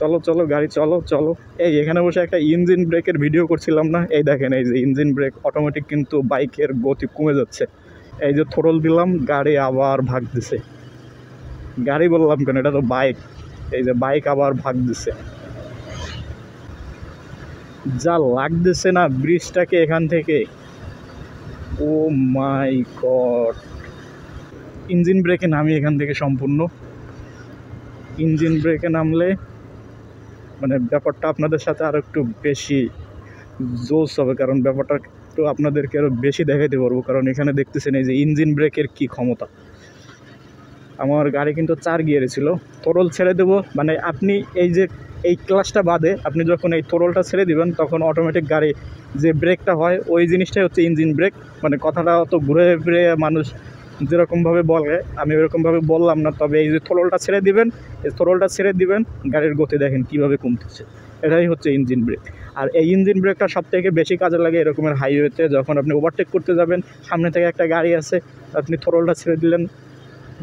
চলো চলো গাড়ি চলো চলো। এই এখানে বসে একটা ইঞ্জিন ব্রেকের ভিডিও করছিলাম না, এই দেখেন এই যে ইঞ্জিন ব্রেক অটোমেটিক, কিন্তু বাইকের গতি কমে যাচ্ছে। এই যে থ্রোটল দিলাম, গাড়ি আবার ভাগ দিছে। গাড়ি বললাম কেন, এটা তো বাইক। এই যে বাইক আবার ভাগ দিছে। যা লাগতেছে না ব্রিজটাকে এখান থেকে, ও মাই গড। ইঞ্জিন ব্রেকে নামি এখান থেকে সম্পূর্ণ। ইঞ্জিন ব্রেকে নামলে মানে ব্যাপারটা আপনাদের সাথে আরও একটু বেশি জোস হবে, কারণ ব্যাপারটা একটু আপনাদেরকে আরও বেশি দেখাইতে পারবো। কারণ এখানে দেখতেছেন এই যে ইঞ্জিন ব্রেকের কি ক্ষমতা। আমার গাড়ি কিন্তু 4 গিয়ারে ছিল। থ্রোটল ছেড়ে দেবো, মানে আপনি এই যে এই ক্লাসটা বাদে আপনি যখন এই থ্রোটলটা ছেড়ে দিবেন তখন অটোমেটিক গাড়ি যে ব্রেকটা হয় ওই জিনিসটাই হচ্ছে ইঞ্জিন ব্রেক। মানে কথাটা অত ঘুরে ফিরে মানুষ যেরকমভাবে বলে আমি ওরকমভাবে বললাম না, তবে এই যে থ্রোটলটা ছেড়ে দিবেন, এই থ্রোটলটা ছেড়ে দিবেন, গাড়ির গতি দেখেন কীভাবে কমতেছে। এটাই হচ্ছে ইঞ্জিন ব্রেক। আর এই ইঞ্জিন ব্রেকটা সবথেকে বেশি কাজে লাগে এরকমের হাইওয়েতে, যখন আপনি ওভারটেক করতে যাবেন, সামনে থেকে একটা গাড়ি আছে, আপনি থ্রোটলটা ছেড়ে দিলেন,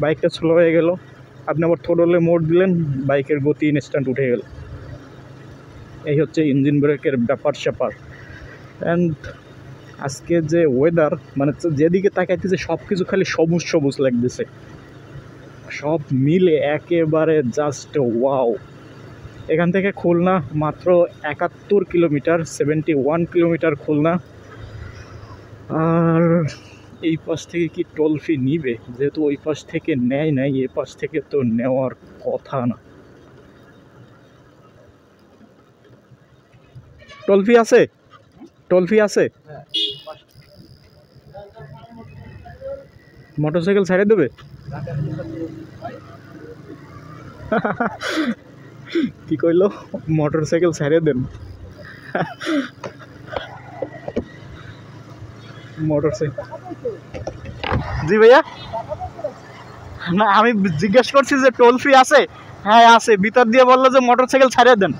বাইকটা স্লো হয়ে গেল, আপনি আবার থ্রোটলে মোড় দিলেন, বাইকের গতি ইনস্ট্যান্ট উঠে গেল। এই হচ্ছে ইঞ্জিন ব্রেকের ব্যাপার স্যাপার। অ্যান্ড আজকে যে ওয়েদার, মানে যেদিকে তাকাইতেছে সব কিছু খালি সবুজ সবুজ লাগতেছে, সব মিলে একেবারে জাস্ট ওয়াও। এখান থেকে খুলনা মাত্র 71 কিলোমিটার, 71 কিলোমিটার খুলনা। আর এই পাশ থেকে কি টোল ফি নিবে? যেহেতু ওই পাশ থেকে নেয় নাই, এই পাশ থেকে তো নেওয়ার কথা না। টোল ফি আছে? টোল ফি আছে? মোটরসাইকেল ছাড়ে দেবে? কি কইলো? মোটরসাইকেল ছাড়ে দেন। মোটরসাইকেল, জি ভাইয়া। না আমি জিজ্ঞেস করছি যে টোল ফি আছে? হ্যাঁ আছে। ভিতর দিয়ে বললো যে মোটরসাইকেল ছাড়িয়ে দেন।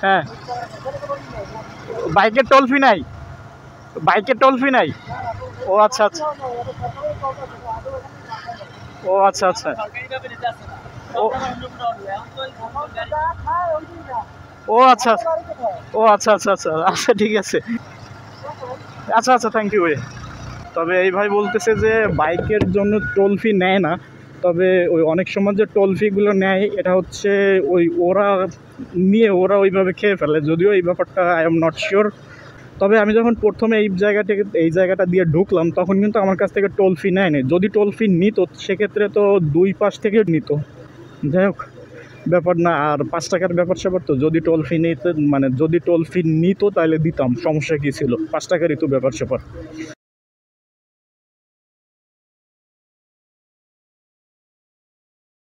হ্যাঁ, বাইকের টোল ফি নাই? বাইকের টোল ফি নাই? ও আচ্ছা আচ্ছা, ও আচ্ছা আচ্ছা, ও আচ্ছা, ও আচ্ছা আচ্ছা আচ্ছা আচ্ছা, ঠিক আছে, আচ্ছা আচ্ছা, থ্যাংক ইউ ভাইয়া। তবে এই ভাই বলতেছে যে বাইকের জন্য টোল ফি নেয় না, তবে ওই অনেক সময় যে টোল ফিগুলো নেয় এটা হচ্ছে ওই ওরা নিয়ে ওরা ওইভাবে খেয়ে ফেলে, যদিও এই ব্যাপারটা আই এম নট শিওর। তবে আমি যখন প্রথমে এই জায়গাটা দিয়ে ঢুকলাম তখন কিন্তু আমার কাছ থেকে টোল ফি নেয়নি। যদি টোল ফি নিত সেক্ষেত্রে তো দুই পাশ থেকে নিত। যাই হোক, ব্যাপার না। আর 5 টাকার ব্যাপার স্যাপার তো, যদি টোল ফি নিত, মানে যদি টোল ফি নিত তাহলে দিতাম, সমস্যা কী ছিল? 5 টাকারই তো ব্যাপার স্যাপার।